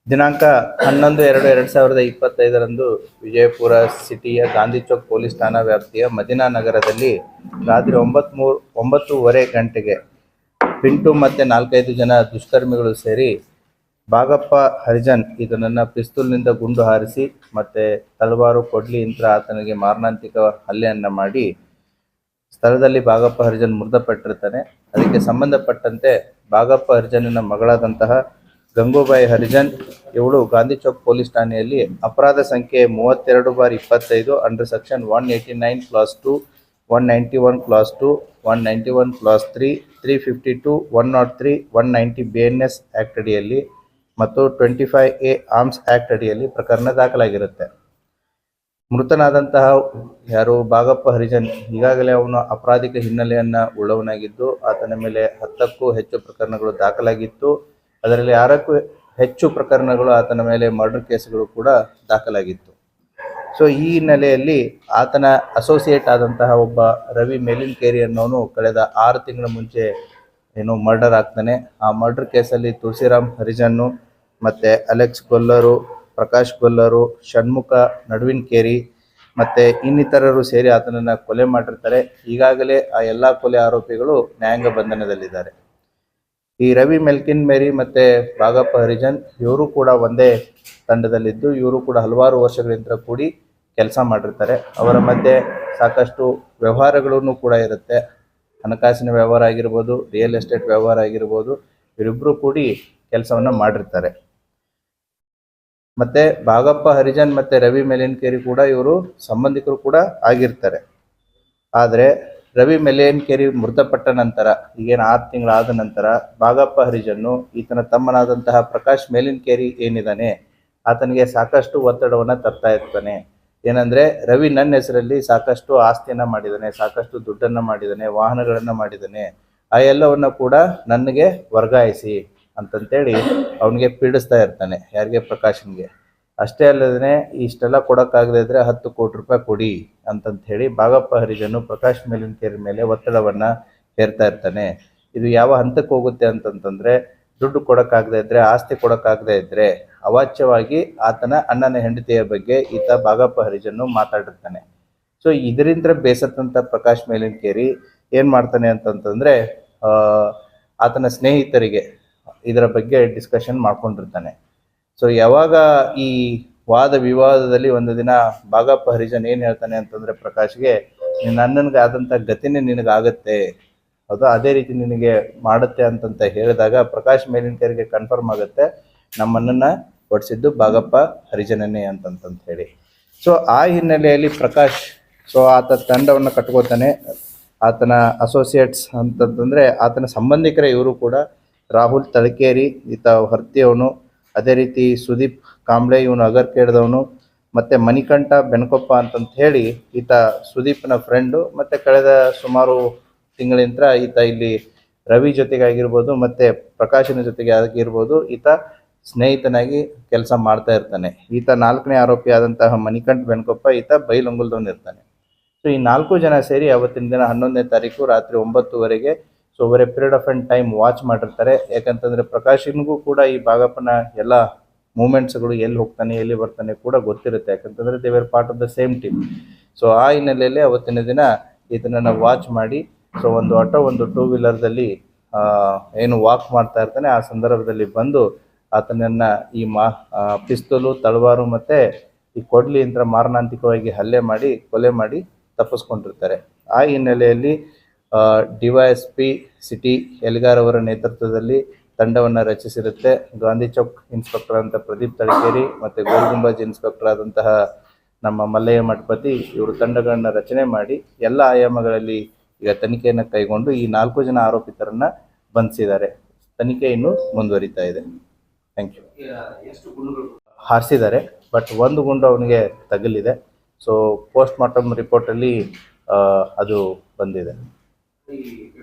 ದಿನಾಂಕ 11/2/2025 ವಿಜಯಪುರ ಸಿಟಿಯ ಗಾಂಧಿ ಚೌಕ್ ಪೊಲೀಸ್ ಠಾಣಾ ವ್ಯಾಪ್ತಿಯ ಮದಿನಾ ನಗರದಲ್ಲಿ ರಾತ್ರಿ 9:30 ಗಂಟೆಗೆ ಪಿಂಟು ಮತ್ತು 4-5 ಜನ ದುಷ್ಕರ್ಮಿಗಳು ಸೇರಿ ಬಾಗಪ್ಪ ಹರಿಜನ್ ಇದನ್ನು ಪಿಸ್ತೂಲ್ನಿಂದ ಗುಂಡು ಹಾರಿಸಿ ಮತ್ತು ತಲವಾರು ಕೊಡ್ಲಿಯಿಂದ ಆತನಿಗೆ ಮಾರಣಾಂತಿಕ ಹಲ್ಲೆಯನ್ನು ಮಾಡಿ ಸ್ಥಳದಲ್ಲಿ ಬಾಗಪ್ಪ ಹರಿಜನ್ ಮೃತಪಟ್ಟಿರ್ತಾನೆ. ಅದಕ್ಕೆ ಸಂಬಂಧಪಟ್ಟಂತೆ ಬಾಗಪ್ಪ ಹರಿಜನನ ಮಗಳಾದಂತಹ ಗಂಗೂಬಾಯಿ ಹರಿಜನ್ ಇವಳು ಗಾಂಧಿ ಚೌಕ್ ಪೊಲೀಸ್ ಠಾಣೆಯಲ್ಲಿ ಅಪರಾಧ ಸಂಖ್ಯೆ 32/25 under section 189 class 2, 191 class 2, 191 class 3, 352, 103, 190 BNS act ಅಡಿಯಲ್ಲಿ ಮತ್ತು 25A ಆರ್ಮ್ಸ್ ಆ್ಯಕ್ಟ್ ಅಡಿಯಲ್ಲಿ ಪ್ರಕರಣ ದಾಖಲಾಗಿರುತ್ತೆ. ಮೃತನಾದಂತಹ ಯಾರು ಬಾಗಪ್ಪ ಹರಿಜನ್ ಈಗಾಗಲೇ ಅವನು ಅಪರಾಧಿಕ ಹಿನ್ನೆಲೆಯನ್ನು ಉಳ್ಳವನಾಗಿದ್ದು ಆತನ ಮೇಲೆ 10ಕ್ಕೂ ಹೆಚ್ಚು ಪ್ರಕರಣಗಳು ದಾಖಲಾಗಿತ್ತು. ಅದರಲ್ಲಿ 6ಕ್ಕೂ ಹೆಚ್ಚು ಪ್ರಕರಣಗಳು ಆತನ ಮೇಲೆ ಮರ್ಡರ್ ಕೇಸ್ಗಳು ಕೂಡ ದಾಖಲಾಗಿತ್ತು. ಸೊ ಈ ಹಿನ್ನೆಲೆಯಲ್ಲಿ ಆತನ ಅಸೋಸಿಯೇಟ್ ಆದಂತಹ ಒಬ್ಬ ರವಿ ಮೇಲಿನ್ಕೇರಿ ಅನ್ನೋನು ಕಳೆದ 6 ತಿಂಗಳ ಮುಂಚೆ ಮರ್ಡರ್ ಆಗ್ತಾನೆ. ಆ ಮರ್ಡರ್ ಕೇಸಲ್ಲಿ ತುಳಸಿರಾಮ್ ಹರಿಜನ್ನು ಮತ್ತು ಅಲೆಕ್ಸ್ ಗೊಲ್ಲರು, ಪ್ರಕಾಶ್ ಗೊಲ್ಲರು, ಷಣ್ಮುಖ ನಡುವಿನ್ಕೇರಿ ಮತ್ತು ಇನ್ನಿತರರು ಸೇರಿ ಆತನನ್ನು ಕೊಲೆ ಮಾಡಿರ್ತಾರೆ. ಈಗಾಗಲೇ ಆ ಎಲ್ಲ ಕೊಲೆ ಆರೋಪಿಗಳು ನ್ಯಾಯಾಂಗ ಬಂಧನದಲ್ಲಿದ್ದಾರೆ. ಈ ರವಿ ಮೆಲ್ಕಿನ್ ಮೇರಿ ಮತ್ತು ಬಾಗಪ್ಪ ಹರಿಜನ್ ಇವರು ಕೂಡ ಒಂದೇ ತಂಡದಲ್ಲಿದ್ದು ಇವರು ಕೂಡ ಹಲವಾರು ವರ್ಷಗಳಿಂದ ಕೂಡಿ ಕೆಲಸ ಮಾಡಿರ್ತಾರೆ. ಅವರ ಮಧ್ಯೆ ಸಾಕಷ್ಟು ವ್ಯವಹಾರಗಳೂ ಕೂಡ ಇರುತ್ತೆ. ಹಣಕಾಸಿನ ವ್ಯವಹಾರ ಆಗಿರ್ಬೋದು, ರಿಯಲ್ ಎಸ್ಟೇಟ್ ವ್ಯವಹಾರ ಆಗಿರ್ಬೋದು, ಇವರಿಬ್ಬರು ಕೂಡಿ ಕೆಲಸವನ್ನು ಮಾಡಿರ್ತಾರೆ. ಮತ್ತು ಬಾಗಪ್ಪ ಹರಿಜನ್ ಮತ್ತು ರವಿ ಮೆಲಿನ್ಕೇರಿ ಕೂಡ ಇವರು ಸಂಬಂಧಿಕರು ಕೂಡ ಆಗಿರ್ತಾರೆ. ಆದರೆ ರವಿ ಮೆಲಿನ್ಕೇರಿ ಮೃತಪಟ್ಟ ನಂತರ ಈಗೇನು 6 ತಿಂಗಳಾದ ನಂತರ ಬಾಗಪ್ಪ ಹರಿಜನ್ನು ಈತನ ತಮ್ಮನಾದಂತಹ ಪ್ರಕಾಶ್ ಮೇಲಿನ್ಕೇರಿ ಏನಿದ್ದಾನೆ ಆತನಿಗೆ ಸಾಕಷ್ಟು ಒತ್ತಡವನ್ನು ತರ್ತಾ ಇರ್ತಾನೆ. ಏನಂದರೆ ರವಿ ನನ್ನ ಹೆಸರಲ್ಲಿ ಸಾಕಷ್ಟು ಆಸ್ತಿಯನ್ನು ಮಾಡಿದ್ದಾನೆ, ಸಾಕಷ್ಟು ದುಡ್ಡನ್ನು ಮಾಡಿದ್ದಾನೆ, ವಾಹನಗಳನ್ನು ಮಾಡಿದ್ದಾನೆ, ಆ ಎಲ್ಲವನ್ನು ಕೂಡ ನನಗೆ ವರ್ಗಾಯಿಸಿ ಅಂತಂತೇಳಿ ಅವನಿಗೆ ಪೀಡಿಸ್ತಾ ಇರ್ತಾನೆ. ಯಾರಿಗೆ? ಪ್ರಕಾಶನ್ಗೆ. ಅಷ್ಟೇ ಅಲ್ಲದೇ ಇಷ್ಟೆಲ್ಲ ಕೊಡೋಕ್ಕಾಗದೇ ಇದ್ದರೆ 10 ಕೋಟಿ ರೂಪಾಯಿ ಕೊಡಿ ಅಂತಂತ ಹೇಳಿ ಬಾಗಪ್ಪ ಹರಿಜನ್ನು ಪ್ರಕಾಶ್ ಮೇಲಿನ್ಕೇರಿ ಮೇಲೆ ಒತ್ತಡವನ್ನು ಹೇರ್ತಾ ಇರ್ತಾನೆ. ಇದು ಯಾವ ಹಂತಕ್ಕೆ ಹೋಗುತ್ತೆ ಅಂತಂತಂದರೆ ದುಡ್ಡು ಕೊಡೋಕ್ಕಾಗದೇ ಇದ್ದರೆ, ಆಸ್ತಿ ಕೊಡೋಕ್ಕಾಗದೇ ಇದ್ದರೆ ಅವಾಚ್ಯವಾಗಿ ಆತನ ಅಣ್ಣನ ಹೆಂಡತಿಯ ಬಗ್ಗೆ ಈತ ಬಾಗಪ್ಪ ಹರಿಜನ್ನು ಮಾತಾಡಿರ್ತಾನೆ. ಸೊ ಇದರಿಂದ ಬೇಸತ್ತಂಥ ಪ್ರಕಾಶ್ ಮೇಲಿನ್ಕೇರಿ ಏನು ಮಾಡ್ತಾನೆ ಅಂತಂತಂದರೆ ಆತನ ಸ್ನೇಹಿತರಿಗೆ ಇದರ ಬಗ್ಗೆ ಡಿಸ್ಕಷನ್ ಮಾಡ್ಕೊಂಡಿರ್ತಾನೆ. ಸೊ ಯಾವಾಗ ಈ ವಾದ ವಿವಾದದಲ್ಲಿ ಒಂದು ದಿನ ಬಾಗಪ್ಪ ಹರಿಜನ್ ಏನು ಹೇಳ್ತಾನೆ ಅಂತಂದರೆ ಪ್ರಕಾಶ್ಗೆ, ನನ್ನನಿಗೆ ಆದಂಥ ಗತಿನೇ ನಿನಗಾಗತ್ತೆ, ಹೌದು ಅದೇ ರೀತಿ ನಿನಗೆ ಮಾಡುತ್ತೆ ಅಂತಂತ ಹೇಳಿದಾಗ ಪ್ರಕಾಶ್ ಮೇಲಿನ್ಕೇರಿಗೆ ಕನ್ಫರ್ಮ್ ಆಗುತ್ತೆ ನಮ್ಮಣ್ಣನ್ನು ಹೊಡಿಸಿದ್ದು ಬಾಗಪ್ಪ ಹರಿಜನನೇ ಅಂತಂತ ಹೇಳಿ. ಸೊ ಆ ಹಿನ್ನೆಲೆಯಲ್ಲಿ ಪ್ರಕಾಶ್ ಆತ ತಂಡವನ್ನು ಕಟ್ಕೋತಾನೆ. ಆತನ ಅಸೋಸಿಯೇಟ್ಸ್ ಅಂತಂತಂದರೆ ಆತನ ಸಂಬಂಧಿಕರ ಇವರು ಕೂಡ ರಾಹುಲ್ ತಳಕೇರಿ, ಈತ ಹೊರ್ತಿಯವನು, ಅದೇ ರೀತಿ ಸುದೀಪ್ ಕಾಂಬ್ಳೆ ಇವನು ಅಗರ್ಕೇಡ್ದವನು, ಮತ್ತು ಮಣಿಕಂಠ ಬೆನಕೊಪ್ಪ ಅಂತಂತ ಹೇಳಿ ಈತ ಸುದೀಪ್ನ ಫ್ರೆಂಡು. ಮತ್ತು ಕಳೆದ ಸುಮಾರು ತಿಂಗಳಿಂದ ಈತ ಇಲ್ಲಿ ರವಿ ಜೊತೆಗಾಗಿರ್ಬೋದು ಮತ್ತು ಪ್ರಕಾಶನ ಜೊತೆಗೆ ಆಗಿರ್ಬೋದು ಈತ ಸ್ನೇಹಿತನಾಗಿ ಕೆಲಸ ಮಾಡ್ತಾ ಇರ್ತಾನೆ. ಈತ 4ನೇ ಆರೋಪಿ ಆದಂತಹ ಮಣಿಕಂಠ ಬೆನಕೊಪ್ಪ ಈತ ಬೈಲಂಗುಲದವನು ಇರ್ತಾನೆ. ಸೊ ಈ 4 ಜನ ಸೇರಿ ಅವತ್ತಿನ ದಿನ 11ನೇ ತಾರೀಕು ರಾತ್ರಿ 9:00ವರೆಗೆ over a period of time watch ಮಾಡಿರ್ತಾರೆ. ಯಾಕಂತಂದರೆ ಪ್ರಕಾಶನ್ಗೂ ಕೂಡ ಈ ಬಾಗಪ್ಪನ ಎಲ್ಲ ಮೂಮೆಂಟ್ಸ್ಗಳು ಎಲ್ಲಿ ಹೋಗ್ತಾನೆ ಎಲ್ಲಿ ಬರ್ತಾನೆ ಕೂಡ ಗೊತ್ತಿರುತ್ತೆ. ಯಾಕಂತಂದರೆ they were part of the same team. So ಆ ಹಿನ್ನೆಲೆಯಲ್ಲಿ ಅವತ್ತಿನ ದಿನ ಈತನನ್ನು ವಾಚ್ ಮಾಡಿ ಒಂದು ಆಟೋ, ಒಂದು 2 ವೀಲರ್ದಲ್ಲಿ ಏನು ವಾಕ್ ಮಾಡ್ತಾ ಇರ್ತಾನೆ. ಆ ಸಂದರ್ಭದಲ್ಲಿ ಬಂದು ಆತನನ್ನು ಈ ಪಿಸ್ತೂಲು, ತಳವಾರು ಮತ್ತು ಈ ಕೊಡ್ಲಿಯಿಂದ ಮಾರಣಾಂತಿಕವಾಗಿ ಹಲ್ಲೆ ಮಾಡಿ ಕೊಲೆ ಮಾಡಿ ತಪ್ಪಿಸ್ಕೊಂಡಿರ್ತಾರೆ. ಆ ಹಿನ್ನೆಲೆಯಲ್ಲಿ DYSP ಸಿಟಿ ಎಲ್ಗಾರ್ ಅವರ ನೇತೃತ್ವದಲ್ಲಿ ತಂಡವನ್ನು ರಚಿಸಿರುತ್ತೆ. ಗಾಂಧಿ ಚೌಕ್ ಇನ್ಸ್ಪೆಕ್ಟರ್ ಅಂತ ಪ್ರದೀಪ್ ತಳಕೇರಿ ಮತ್ತು ಗೋಲ್ ಗುಂಬಜ್ ಇನ್ಸ್ಪೆಕ್ಟರ್ ಆದಂತಹ ನಮ್ಮ ಮಲ್ಲಯ್ಯ ಮಠಪತಿ ಇವರು ತಂಡಗಳನ್ನು ರಚನೆ ಮಾಡಿ ಎಲ್ಲ ಆಯಾಮಗಳಲ್ಲಿ ಈಗ ತನಿಖೆಯನ್ನು ಕೈಗೊಂಡು ಈ 4 ಜನ ಆರೋಪಿತರನ್ನು ಬಂಧಿಸಿದ್ದಾರೆ. ತನಿಖೆ ಇನ್ನೂ ಮುಂದುವರಿತಾ ಇದೆ. Thank you. ಹಾರಿಸಿದ್ದಾರೆ, ಬಟ್ ಒಂದು ಗುಂಡು ಅವನಿಗೆ ತಗಲಿದೆ. ಸೊ ಪೋಸ್ಟ್ ಮಾರ್ಟಮ್ ರಿಪೋರ್ಟಲ್ಲಿ ಅದು ಬಂದಿದೆ.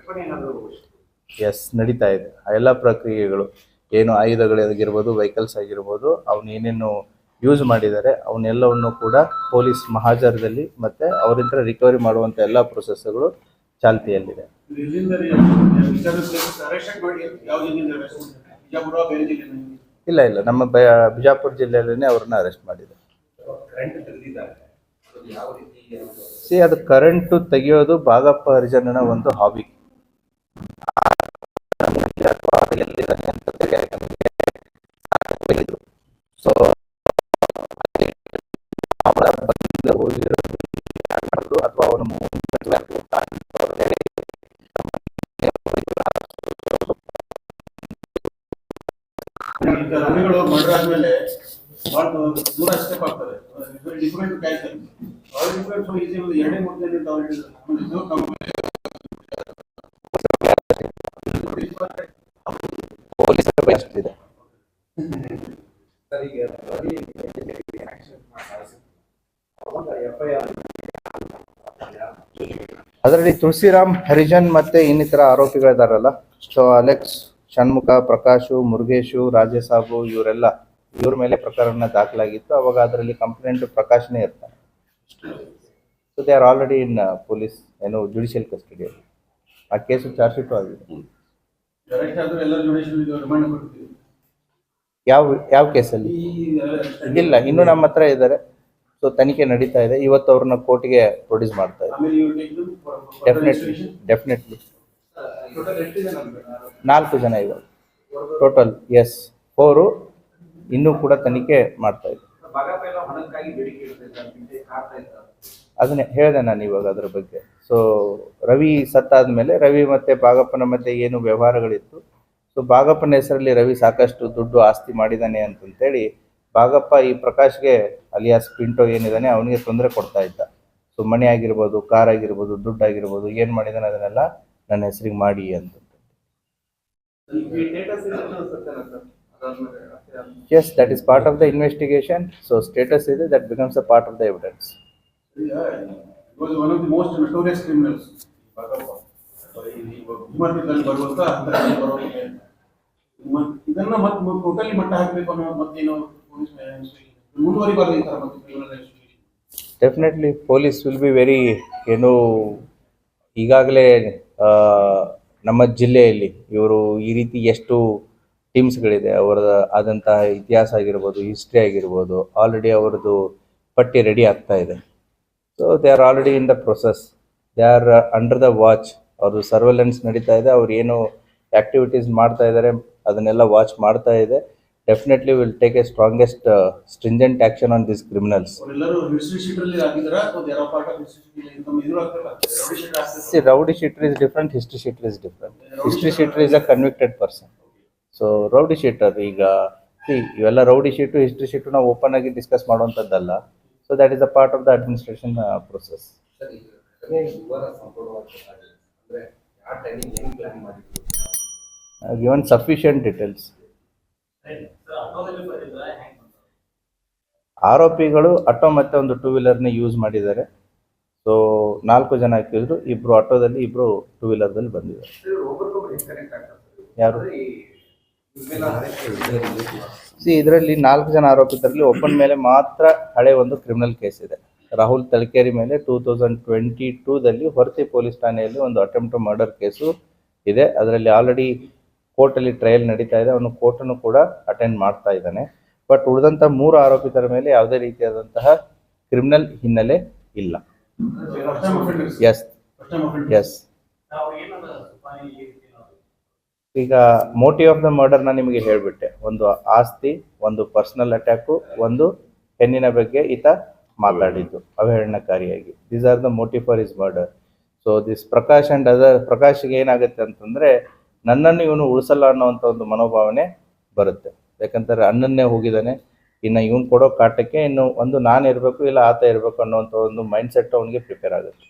ಎಸ್, ನಡೀತಾ ಇದೆ. ಆ ಎಲ್ಲ ಪ್ರಕ್ರಿಯೆಗಳು ಏನು ಆಯುಧಗಳಾಗಿರ್ಬೋದು, ವೆಹಿಕಲ್ಸ್ ಆಗಿರ್ಬೋದು, ಅವನು ಏನೇನು ಯೂಸ್ ಮಾಡಿದ್ದಾರೆ ಅವನ್ನೆಲ್ಲವನ್ನು ಕೂಡ ಪೊಲೀಸ್ ಮಹಾಜರದಲ್ಲಿ ಮತ್ತು ಅವರಿಂದ ರಿಕವರಿ ಮಾಡುವಂಥ ಎಲ್ಲ ಪ್ರೊಸೆಸ್ಗಳು ಚಾಲ್ತಿಯಲ್ಲಿದೆ. ಇಲ್ಲ ಇಲ್ಲ, ನಮ್ಮ ಬಿಜಾಪುರ ಜಿಲ್ಲೆಯಲ್ಲೇ ಅವ್ರನ್ನ ಅರೆಸ್ಟ್ ಮಾಡಿದೆ. ಅದು ಕರೆಂಟು ತೆಗೆಯೋದು ಬಾಗಪ್ಪ ಹರಿಜನನ ಒಂದು ಹಾಬಿ. ಸೊ ಅಥವಾ ಅವನು ರವಿಗಳು ಮರ್ಡರ್ ಆದ್ಮೇಲೆ ಬಹಳ ದೂರ ಸ್ಟೆಪ್ ಆಗ್ತದೆ. Different character all different. So easy ಒಂದು 2-3 ದಿನ ಪೊಲೀಸರ ಬೆಸ್ಟ್ ಇದೆ. ಅದರಲ್ಲಿ ತುಳಸಿರಾಮ್ ಹರಿಜನ್ ಮತ್ತೆ ಇನ್ನಿತರ ಆರೋಪಿಗಳಿದಾರಲ್ಲ, ಸೊ ಅಲೆಕ್ಸ್, ಷಣ್ಮುಖ, ಪ್ರಕಾಶು, ಮುರುಗೇಶು, ರಾಜೇಸಾಬು ಇವ್ರ ಮೇಲೆ ಪ್ರಕರಣ ದಾಖಲಾಗಿತ್ತು. ಅವಾಗ ಅದರಲ್ಲಿ ಕಂಪ್ಲೇಂಟ್ ಪ್ರಕಾಶ್ನೇ ಇರ್ತಾನೆ. So they are already in police judicial ಕಸ್ಟಡಿಯಲ್ಲಿ. ಆ ಕೇಸು ಚಾರ್ಜ್ ಶೀಟು ಆಗಿದೆ. ಯಾವ ಕೇಸಲ್ಲಿ ಇಲ್ಲ, ಇನ್ನೂ ನಮ್ಮ ಹತ್ರ ಇದ್ದಾರೆ. ಸೊ ತನಿಖೆ ನಡೀತಾ ಇದೆ. ಇವತ್ತು ಅವ್ರನ್ನ ಕೋರ್ಟ್ಗೆ ಪ್ರೊಡ್ಯೂಸ್ ಮಾಡ್ತಾ ಇದ್ದಾರೆ. ಡೆಫಿನೆಟ್ಲಿ 4 ಜನ ಇವಾಗ ಟೋಟಲ್. ಎಸ್, 4. ಇನ್ನೂ ಕೂಡ ತನಿಖೆ ಮಾಡ್ತಾ ಇದ್ದಾರೆ. ಅದನ್ನೇ ಹೇಳಿದೆ ನಾನು ಇವಾಗ ಅದ್ರ ಬಗ್ಗೆ. ಸೊ ರವಿ ಸತ್ತಾದ್ಮೇಲೆ ರವಿ ಮತ್ತೆ ಬಾಗಪ್ಪನ ಮಧ್ಯೆ ಏನು ವ್ಯವಹಾರಗಳಿತ್ತು, ಸೊ ಬಾಗಪ್ಪನ ಹೆಸರಲ್ಲಿ ರವಿ ಸಾಕಷ್ಟು ದುಡ್ಡು ಆಸ್ತಿ ಮಾಡಿದ್ದಾನೆ ಅಂತಂತೇಳಿ ಬಾಗಪ್ಪ ಈ ಪ್ರಕಾಶ್ಗೆ ಅಲಿಯಾಸ್ ಪಿಂಟೋ ಏನಿದ್ದಾನೆ ಅವನಿಗೆ ತೊಂದರೆ ಕೊಡ್ತಾ ಇದ್ದ. ಸೊ ಮನೆ ಆಗಿರ್ಬೋದು, ಕಾರ್ ಆಗಿರ್ಬೋದು, ದುಡ್ಡು ಆಗಿರ್ಬೋದು, ಏನು ಮಾಡಿದಾನೆ ಅದನ್ನೆಲ್ಲ ನನ್ನ ಹೆಸರಿಗೆ ಮಾಡಿ ಅಂತ. Yes, that is part of the investigation. So status is that becomes a part of the evidence. He was one of the most notorious criminals. ಇದನ್ನ ಮತ್ತೆ ಟೋಟಲಿ ಮಟ್ಟ ಹಾಕಬೇಕು ಅನ್ನೋ ಮತ್ತೇನೋ ಮುಂದುವರಿಬಾರ್ದು ಈ ಥರ ಮತ್ತೆ criminal. Definitely police will be very ಈಗಾಗಲೇ ನಮ್ಮ ಜಿಲ್ಲೆಯಲ್ಲಿ ಇವರು ಈ ರೀತಿ ಎಷ್ಟು ಟೀಮ್ಸ್ಗಳಿದೆ, ಅವರ ಆದಂಥ ಇತಿಹಾಸ ಆಗಿರ್ಬೋದು, ಹಿಸ್ಟ್ರಿ ಆಗಿರ್ಬೋದು, ಆಲ್ರೆಡಿ ಅವರದ್ದು ಪಟ್ಟಿ ರೆಡಿ ಆಗ್ತಾ ಇದೆ. So they are already in the process, they are under the watch. ಅವ್ರದ್ದು ಸರ್ವೆಲೆನ್ಸ್ ನಡೀತಾ ಇದೆ. ಅವ್ರು ಏನು ಆ್ಯಕ್ಟಿವಿಟೀಸ್ ಮಾಡ್ತಾ ಇದ್ದಾರೆ ಅದನ್ನೆಲ್ಲ ವಾಚ್ ಮಾಡ್ತಾ ಇದೆ. Definitely will take A strongest stringent action on this criminals. Rowdy shooter is different, history shooter is different. History shooter is a convicted person. So rowdy sheeter ಈಗ ಇವೆಲ್ಲ ರೌಡಿ ಶೀಟು, ಹಿಸ್ಟ್ರಿ ಶೀಟು ನಾವು open ಆಗಿ discuss ಮಾಡುವಂಥದ್ದಲ್ಲ. So that is a part of the administration process. Given sufficient details. ಆರೋಪಿಗಳು auto ಮತ್ತೆ ಒಂದು 2 ವೀಲರ್ನ use ಮಾಡಿದ್ದಾರೆ. So 4 ಜನ ಹಾಕಿದ್ರು, 2 ಆಟೋದಲ್ಲಿ, 2 2 ವೀಲರ್ದಲ್ಲಿ ಬಂದಿದ್ದಾರೆ. ಯಾರು ಇದರಲ್ಲಿ 4 ಜನ ಆರೋಪಿತರಲ್ಲಿ ಒಬ್ಬನ ಮೇಲೆ ಮಾತ್ರ ಹಳೆ ಒಂದು ಕ್ರಿಮಿನಲ್ ಕೇಸ್ ಇದೆ. ರಾಹುಲ್ ತಲಕೇರಿ ಮೇಲೆ 2022ದಲ್ಲಿ ಹೊರತಿ ಪೊಲೀಸ್ ಠಾಣೆಯಲ್ಲಿ ಒಂದು ಅಟೆಂಪ್ಟ್ ಮರ್ಡರ್ ಕೇಸು ಇದೆ. ಅದರಲ್ಲಿ ಆಲ್ರೆಡಿ ಕೋರ್ಟಲ್ಲಿ ಟ್ರಯಲ್ ನಡೀತಾ ಇದೆ. ಅವನು ಕೋರ್ಟನ್ನು ಕೂಡ ಅಟೆಂಡ್ ಮಾಡ್ತಾ ಇದ್ದಾನೆ. ಬಟ್ ಉಳಿದಂಥ 3 ಆರೋಪಿತರ ಮೇಲೆ ಯಾವುದೇ ರೀತಿಯಾದಂತಹ ಕ್ರಿಮಿನಲ್ ಹಿನ್ನೆಲೆ ಇಲ್ಲ. Yes yes. ಈಗ ಮೋಟಿವ್ ಆಫ್ ದ ಮರ್ಡರ್ನ ನಿಮಗೆ ಹೇಳಿಬಿಟ್ಟೆ. ಒಂದು ಆಸ್ತಿ, ಒಂದು ಪರ್ಸನಲ್ ಅಟ್ಯಾಕು, ಒಂದು ಹೆಣ್ಣಿನ ಬಗ್ಗೆ ಈತ ಮಾತಾಡಿದ್ದು ಅವಹೇಳನಕಾರಿಯಾಗಿ. These are the motive for his murder. So this Prakash and other, ಪ್ರಕಾಶ್ಗೆ ಏನಾಗುತ್ತೆ ಅಂತಂದರೆ ನನ್ನನ್ನು ಇವನು ಉಳಿಸಲ್ಲ ಅನ್ನೋವಂಥ ಒಂದು ಮನೋಭಾವನೆ ಬರುತ್ತೆ. ಯಾಕಂತಾರೆ ಅನ್ನನ್ನೇ ಹೋಗಿದ್ದಾನೆ, ಇನ್ನು ಇವನು ಕೊಡೋ ಕಾಟಕ್ಕೆ ಇನ್ನು ಒಂದು ನಾನು ಇರಬೇಕು ಇಲ್ಲ ಆತ ಇರಬೇಕು ಅನ್ನೋವಂಥ ಒಂದು ಮೈಂಡ್ ಸೆಟ್ ಅವನಿಗೆ ಪ್ರಿಪೇರ್ ಆಗುತ್ತೆ.